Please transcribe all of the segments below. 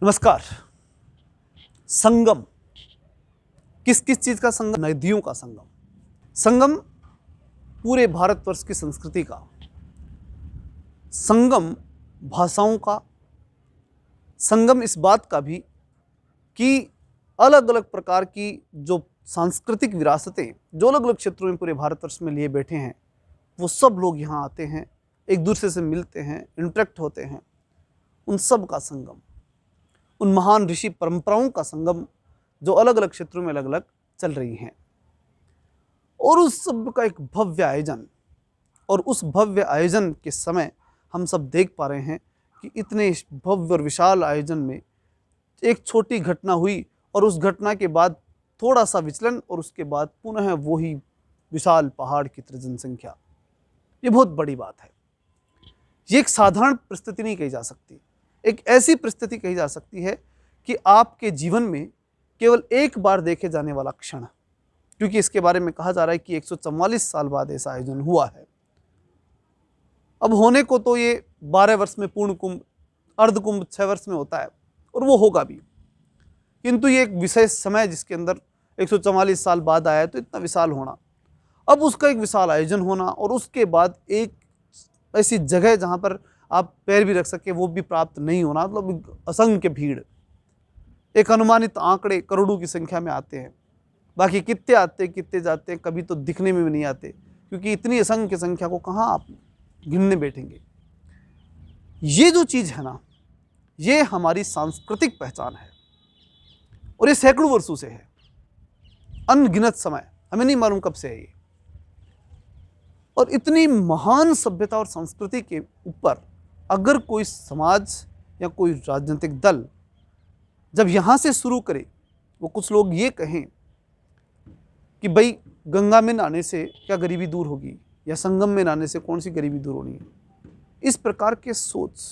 नमस्कार। संगम किस किस चीज का संगम? नदियों का संगम। संगम पूरे भारतवर्ष की संस्कृति का, संगम भाषाओं का, संगम इस बात का भी कि अलग अलग प्रकार की जो सांस्कृतिक विरासतें जो अलग अलग क्षेत्रों में पूरे भारतवर्ष में लिए बैठे हैं, वो सब लोग यहाँ आते हैं, एक दूसरे से मिलते हैं, इंटरेक्ट होते हैं। उन सब का संगम, उन महान ऋषि परंपराओं का संगम जो अलग अलग क्षेत्रों में अलग अलग चल रही हैं, और उस सब का एक भव्य आयोजन। और उस भव्य आयोजन के समय हम सब देख पा रहे हैं कि इतने भव्य और विशाल आयोजन में एक छोटी घटना हुई और उस घटना के बाद थोड़ा सा विचलन और उसके बाद पुनः वही विशाल पहाड़ की तरह जनसंख्या। ये बहुत बड़ी बात है। ये एक साधारण परिस्थिति नहीं कही जा सकती, एक ऐसी परिस्थिति कही जा सकती है कि आपके जीवन में केवल एक बार देखे जाने वाला क्षण, क्योंकि इसके बारे में कहा जा रहा है कि 144 साल बाद ऐसा आयोजन हुआ है। अब होने को तो ये 12 वर्ष में पूर्ण कुंभ, अर्ध कुंभ 6 वर्ष में होता है और वो होगा भी, किंतु ये एक विशेष समय जिसके अंदर 144 साल बाद आया है, तो इतना विशाल होना, अब उसका एक विशाल आयोजन होना और उसके बाद एक ऐसी जगह जहाँ पर आप पैर भी रख सके वो भी प्राप्त नहीं होना, मतलब असंख्य भीड़, एक अनुमानित आंकड़े करोड़ों की संख्या में आते हैं। बाकी कितने आते कितने जाते हैं कभी तो दिखने में भी नहीं आते, क्योंकि इतनी असंख्य संख्या को कहाँ आप गिनने बैठेंगे। ये जो चीज़ है ना, ये हमारी सांस्कृतिक पहचान है और ये सैकड़ों वर्षों से है, अनगिनत समय, हमें नहीं मालूम कब से है ये। और इतनी महान सभ्यता और संस्कृति के ऊपर अगर कोई समाज या कोई राजनीतिक दल जब यहाँ से शुरू करे, वो कुछ लोग ये कहें कि भाई गंगा में नहाने से क्या गरीबी दूर होगी या संगम में नहाने से कौन सी गरीबी दूर होनी है, इस प्रकार के सोच,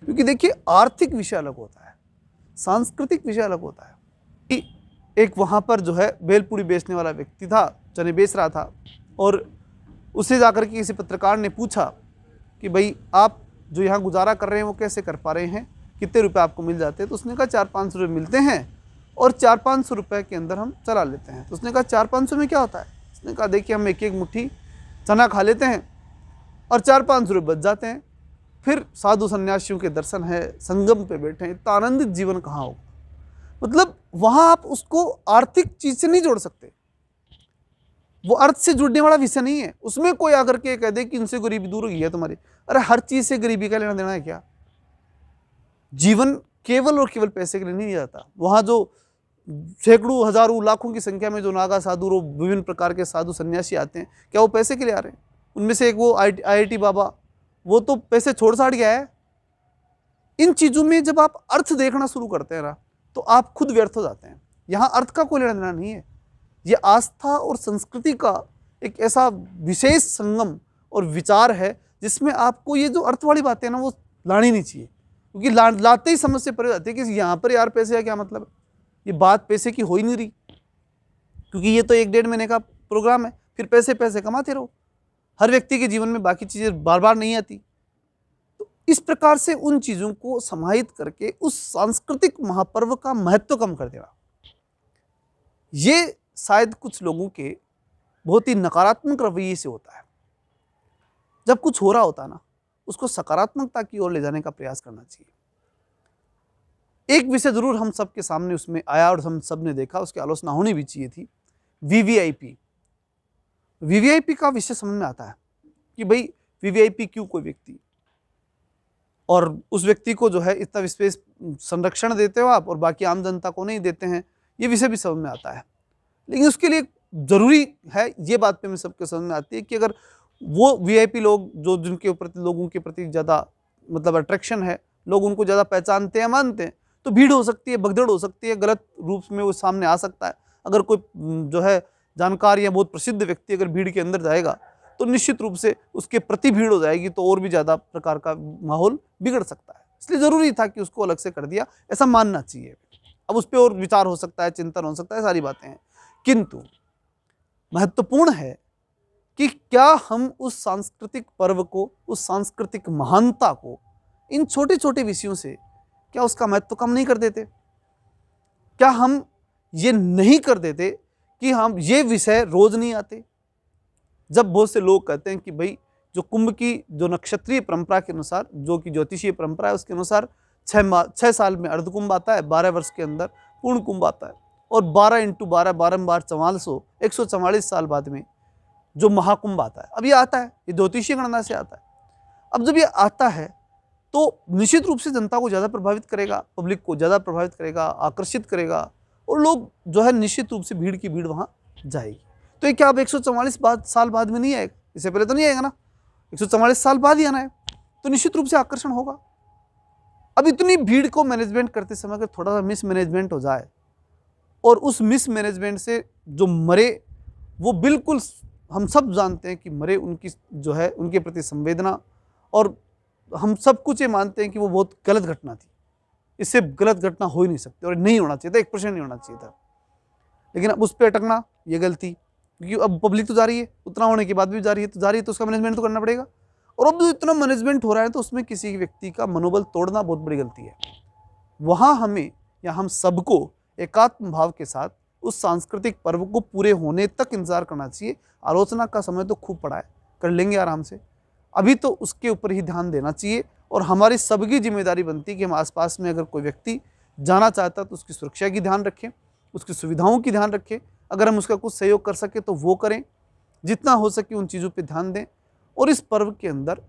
क्योंकि देखिए आर्थिक विषय अलग होता है, सांस्कृतिक विषय अलग होता है। कि एक वहाँ पर जो है भेलपूरी बेचने वाला व्यक्ति था, चने बेच रहा था, और उससे जाकर के किसी पत्रकार ने पूछा कि भाई आप जो यहाँ गुजारा कर रहे हैं वो कैसे कर पा रहे हैं, कितने रुपए आपको मिल जाते हैं? तो उसने कहा 400-500 रुपये मिलते हैं और 400-500 रुपये के अंदर हम चला लेते हैं। तो उसने कहा 400-500 में क्या होता है? उसने कहा देखिए हम एक एक मुट्ठी चना खा लेते हैं और 400-500 रुपये बच जाते हैं, फिर साधु सन्यासियों के दर्शन है, संगम पे बैठे हैं, इतना आनंदित जीवन कहाँ होगा। मतलब वहाँ आप उसको आर्थिक चीज़ से नहीं जोड़ सकते, वो अर्थ से जुड़ने वाला विषय नहीं है। उसमें कोई आकर के कह दे कि इनसे गरीबी दूर हो गई है तुम्हारी, अरे हर चीज़ से गरीबी का लेना देना है क्या? जीवन केवल और केवल पैसे के लिए नहीं जाता। वहाँ जो सैकड़ों हजारों लाखों की संख्या में जो नागा साधु और विभिन्न प्रकार के साधु सन्यासी आते हैं, क्या वो पैसे के लिए आ रहे हैं? उनमें से एक वो IIT बाबा, वो तो पैसे छोड़ छाड़ गया है। इन चीज़ों में जब आप अर्थ देखना शुरू करते हैं ना, तो आप खुद व्यर्थ हो जाते हैं। यहाँ अर्थ का कोई लेना देना नहीं है, ये आस्था और संस्कृति का एक ऐसा विशेष संगम और विचार है जिसमें आपको ये जो अर्थ वाली बातें हैं ना, वो लानी नहीं चाहिए, क्योंकि लाते ही समझ से परे जाती है कि यहाँ पर यार पैसे का क्या मतलब है, ये बात पैसे की हो ही नहीं रही, क्योंकि ये तो 1-1.5 महीने का प्रोग्राम है, फिर पैसे पैसे कमाते रहो। हर व्यक्ति के जीवन में बाकी चीज़ें बार बार नहीं आती। तो इस प्रकार से उन चीज़ों को समाहित करके उस सांस्कृतिक महापर्व का महत्व कम कर देना, ये शायद कुछ लोगों के बहुत ही नकारात्मक रवैये से होता है। जब कुछ हो रहा होता है ना, उसको सकारात्मकता की ओर ले जाने का प्रयास करना चाहिए। एक विषय जरूर हम सबके सामने उसमें आया और हम सब ने देखा, उसकी आलोचना होनी भी चाहिए थी, वीवीआईपी। वीवीआईपी का विषय समझ में आता है कि भाई वीवीआईपी क्यों कोई व्यक्ति, और उस व्यक्ति को जो है इतना विशेष संरक्षण देते हो आप और बाकी आम जनता को नहीं देते हैं, ये विषय भी समझ में आता है। लेकिन उसके लिए जरूरी है, ये बात पे में सबके समझ में आती है कि अगर वो वीआईपी लोग जो जिनके प्रति लोगों के प्रति ज़्यादा मतलब अट्रैक्शन है, लोग उनको ज़्यादा पहचानते हैं, मानते हैं, तो भीड़ हो सकती है, भगदड़ हो सकती है, गलत रूप में वो सामने आ सकता है। अगर कोई जो है जानकार या बहुत प्रसिद्ध व्यक्ति अगर भीड़ के अंदर जाएगा तो निश्चित रूप से उसके प्रति भीड़ हो जाएगी, तो और भी ज़्यादा प्रकार का माहौल बिगड़ सकता है। इसलिए ज़रूरी था कि उसको अलग से कर दिया, ऐसा मानना चाहिए। अब उस पर और विचार हो सकता है, चिंतन हो सकता है, सारी बातें हैं, किंतु महत्वपूर्ण है कि क्या हम उस सांस्कृतिक पर्व को, उस सांस्कृतिक महानता को इन छोटे छोटे विषयों से क्या उसका महत्व कम नहीं कर देते? क्या हम ये नहीं कर देते कि हम ये विषय रोज नहीं आते? जब बहुत से लोग कहते हैं कि भाई जो कुंभ की जो नक्षत्रीय परंपरा के अनुसार, जो कि ज्योतिषीय परंपरा है, उसके अनुसार 6 साल में अर्धकुंभ आता है, 12 वर्ष के अंदर पूर्ण कुंभ आता है, और 12 × 12 बारंबार 4400 144 साल बाद में जो महाकुंभ आता है। अब ये आता है, ये ज्योतिषीय गणना से आता है। अब जब ये आता है तो निश्चित रूप से जनता को ज़्यादा प्रभावित करेगा, पब्लिक को ज़्यादा प्रभावित करेगा, आकर्षित करेगा, और लोग जो है निश्चित रूप से भीड़ की भीड़ वहाँ जाएगी। तो ये क्या अब 144 साल बाद में नहीं आएगा? इससे पहले तो नहीं आएगा ना, 144 साल बाद ही आना है, तो निश्चित रूप से आकर्षण होगा। अब इतनी भीड़ को मैनेजमेंट करते समय अगर थोड़ा सा मिसमैनेजमेंट हो जाए, और उस मिसमैनेजमेंट से जो मरे, वो बिल्कुल हम सब जानते हैं कि मरे, उनकी जो है उनके प्रति संवेदना, और हम सब कुछ ये मानते हैं कि वो बहुत गलत घटना थी, इससे गलत घटना हो ही नहीं सकती, और नहीं होना चाहिए था, 1% नहीं होना चाहिए था। लेकिन अब उस पर अटकना ये गलती, क्योंकि अब पब्लिक तो जा रही है, उतना होने के बाद भी जा रही है, तो उसका मैनेजमेंट तो करना पड़ेगा। और अब जो इतना मैनेजमेंट हो रहा है तो उसमें किसी व्यक्ति का मनोबल तोड़ना बहुत बड़ी गलती है। वहाँ हमें या हम सबको एकात्म भाव के साथ उस सांस्कृतिक पर्व को पूरे होने तक इंतजार करना चाहिए। आलोचना का समय तो खूब पड़ा है, कर लेंगे आराम से, अभी तो उसके ऊपर ही ध्यान देना चाहिए। और हमारी सबकी जिम्मेदारी बनती है कि हम आसपास में अगर कोई व्यक्ति जाना चाहता है तो उसकी सुरक्षा की ध्यान रखें, उसकी सुविधाओं की ध्यान रखें, अगर हम उसका कुछ सहयोग कर सके तो वो करें, जितना हो सके उन चीज़ों पे ध्यान दें। और इस पर्व के अंदर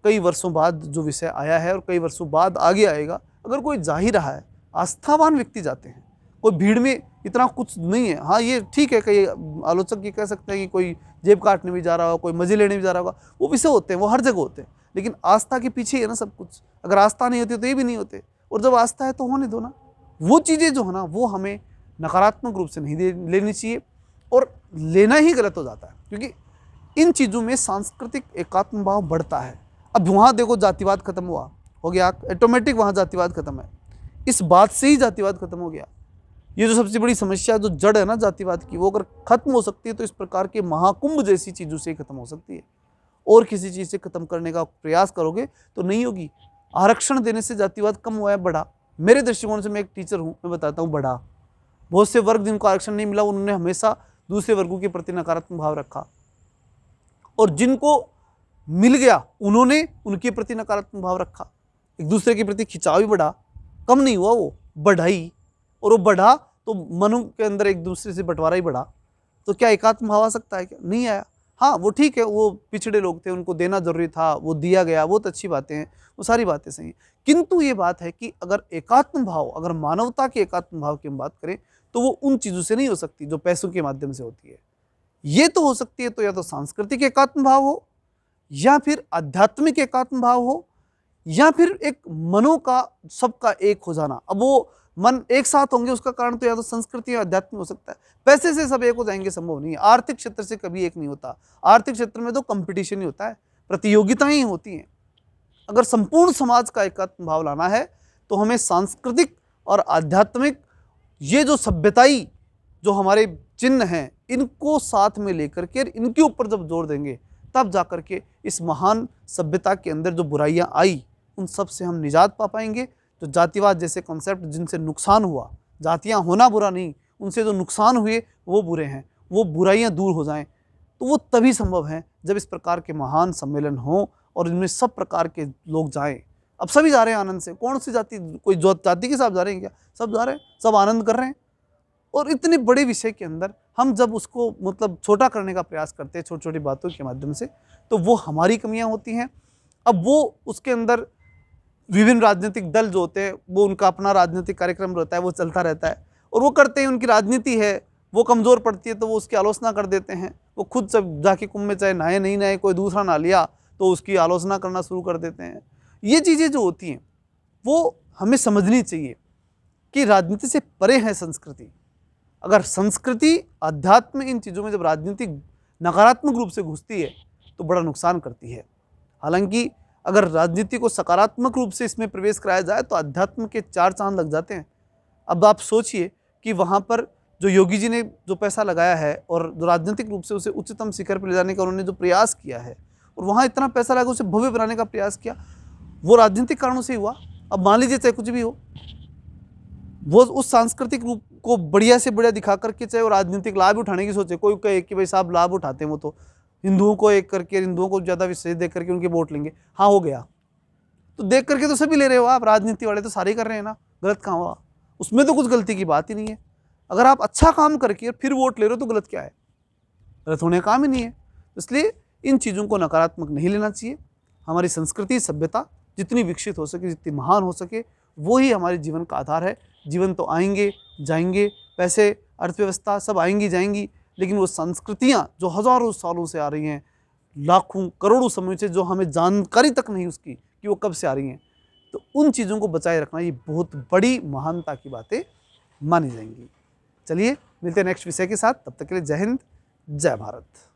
कई वर्षों बाद जो विषय आया है और कई वर्षों बाद आगे आएगा, अगर कोई जा ही रहा है, आस्थावान व्यक्ति जाते हैं, कोई भीड़ में इतना कुछ नहीं है। हाँ ये ठीक है, कई आलोचक ये कह सकते हैं कि कोई जेब काटने भी जा रहा होगा, कोई मजे लेने भी जा रहा होगा, वो विषय होते हैं, वो हर जगह होते हैं, लेकिन आस्था के पीछे है ना सब कुछ। अगर आस्था नहीं होती तो ये भी नहीं होते, और जब आस्था है तो होने दो ना। वो चीज़ें जो है ना वो हमें नकारात्मक रूप से नहीं लेनी चाहिए, और लेना ही गलत हो जाता है, क्योंकि इन चीज़ों में सांस्कृतिक एकात्म भाव बढ़ता है। अब वहाँ देखो जातिवाद खत्म हुआ, हो गया ऑटोमेटिक, वहाँ जातिवाद खत्म है, इस बात से ही जातिवाद खत्म हो गया। ये जो सबसे बड़ी समस्या, जो जड़ है ना जातिवाद की, वो अगर खत्म हो सकती है तो इस प्रकार के महाकुंभ जैसी चीज़ों से खत्म हो सकती है। और किसी चीज़ से खत्म करने का प्रयास करोगे तो नहीं होगी। आरक्षण देने से जातिवाद कम हुआ है, बढ़ा? मेरे दृष्टिकोण से, मैं एक टीचर हूँ, मैं बताता हूँ, बढ़ा। बहुत से वर्ग जिनको आरक्षण नहीं मिला, उन्होंने हमेशा दूसरे वर्गों के प्रति नकारात्मक भाव रखा, और जिनको मिल गया उन्होंने उनके प्रति नकारात्मक भाव रखा। एक दूसरे के प्रति खिंचाव भी बढ़ा, कम नहीं हुआ, वो बढ़ाई, और वो बढ़ा तो मनु के अंदर एक दूसरे से बंटवारा ही बढ़ा। तो क्या एकात्म भाव आ सकता है? क्या नहीं आया? हाँ वो ठीक है, वो पिछड़े लोग थे, उनको देना जरूरी था, वो दिया गया, बहुत अच्छी बातें हैं, वो सारी बातें सही हैं। किंतु ये बात है कि अगर एकात्म भाव, अगर मानवता के एकात्म भाव की हम बात करें तो वो उन चीज़ों से नहीं हो सकती जो पैसों के माध्यम से होती है। ये तो हो सकती है तो या तो सांस्कृतिक एकात्म भाव हो, या फिर आध्यात्मिक एकात्म भाव हो, या फिर एक मनो का सबका एक हो जाना। अब वो मन एक साथ होंगे, उसका कारण तो या तो संस्कृति या अध्यात्म हो सकता है। पैसे से सब एक हो जाएंगे संभव नहीं है, आर्थिक क्षेत्र से कभी एक नहीं होता। आर्थिक क्षेत्र में तो कंपटीशन ही होता है, प्रतियोगिताएं ही होती हैं। अगर संपूर्ण समाज का एकात्म भाव लाना है तो हमें सांस्कृतिक और आध्यात्मिक, ये जो सभ्यताई जो हमारे चिन्ह हैं, इनको साथ में लेकर के इनके ऊपर जब जोर देंगे, तब जाकर के इस महान सभ्यता के अंदर जो बुराइयां आई, उन सब से हम निजात पा पाएंगे। जो जातिवाद जैसे कॉन्सेप्ट जिनसे नुकसान हुआ, जातियां होना बुरा नहीं, उनसे जो नुकसान हुए वो बुरे हैं, वो बुराइयां दूर हो जाएं, तो वो तभी संभव है जब इस प्रकार के महान सम्मेलन हों और इनमें सब प्रकार के लोग जाएं। अब सभी जा रहे हैं आनंद से, कौन सी जाति, कोई जाति के साथ जा रहे हैं क्या? सब जा रहे हैं, सब आनंद कर रहे हैं। और इतने बड़े विषय के अंदर हम जब उसको मतलब छोटा करने का प्रयास करते हैं छोटी छोटी बातों के माध्यम से, तो वो हमारी कमियां होती हैं। अब वो उसके अंदर विभिन्न राजनीतिक दल जो होते हैं, वो उनका अपना राजनीतिक कार्यक्रम रहता है, वो चलता रहता है, और वो करते हैं, उनकी राजनीति है, वो कमज़ोर पड़ती है तो वो उसकी आलोचना कर देते हैं। वो खुद जब जाके कुंभ में चाहे नहाए नहीं नहाए, कोई दूसरा ना लिया तो उसकी आलोचना करना शुरू कर देते हैं। ये चीज़ें जो होती हैं वो हमें समझनी चाहिए कि राजनीति से परे है संस्कृति। अगर संस्कृति, अध्यात्म, इन चीज़ों में जब राजनीति नकारात्मक रूप से घुसती है तो बड़ा नुकसान करती है। हालांकि अगर राजनीति को सकारात्मक रूप से इसमें प्रवेश कराया जाए तो अध्यात्म के 4 चांद लग जाते हैं। अब आप सोचिए कि वहाँ पर जो योगी जी ने जो पैसा लगाया है और जो राजनीतिक रूप से उसे उच्चतम शिखर पर ले जाने का उन्होंने जो प्रयास किया है, और वहाँ इतना पैसा लगा उसे भव्य बनाने का प्रयास किया, वो राजनीतिक कारणों से हुआ। अब मान लीजिए चाहे कुछ भी हो, वो उस सांस्कृतिक रूप को बढ़िया से बढ़िया दिखा करके चाहे वो राजनीतिक लाभ उठाने की सोचे, कोई कहे कि भाई साहब लाभ उठाते हैं वो तो हिंदुओं को एक करके, हिंदुओं को ज़्यादा विशेष देख करके उनके वोट लेंगे, हाँ हो गया, तो देख करके तो सभी ले रहे हो आप, राजनीति वाले तो सारे कर रहे हैं ना, गलत कहाँ हुआ, उसमें तो कुछ गलती की बात ही नहीं है। अगर आप अच्छा काम करके फिर वोट ले रहे हो तो गलत क्या है, गलत होने का काम ही नहीं है। इसलिए इन चीज़ों को नकारात्मक नहीं लेना चाहिए। हमारी संस्कृति सभ्यता जितनी विकसित हो सके, जितनी महान हो सके, वो ही हमारे जीवन का आधार है। जीवन तो आएंगे जाएंगे, पैसे अर्थव्यवस्था सब आएंगी जाएंगी, लेकिन वो संस्कृतियाँ जो हज़ारों सालों से आ रही हैं, लाखों करोड़ों समय से, जो हमें जानकारी तक नहीं उसकी कि वो कब से आ रही हैं, तो उन चीज़ों को बचाए रखना ये बहुत बड़ी महानता की बातें मानी जाएंगी। चलिए मिलते हैं नेक्स्ट विषय के साथ, तब तक के लिए जय हिंद, जय भारत।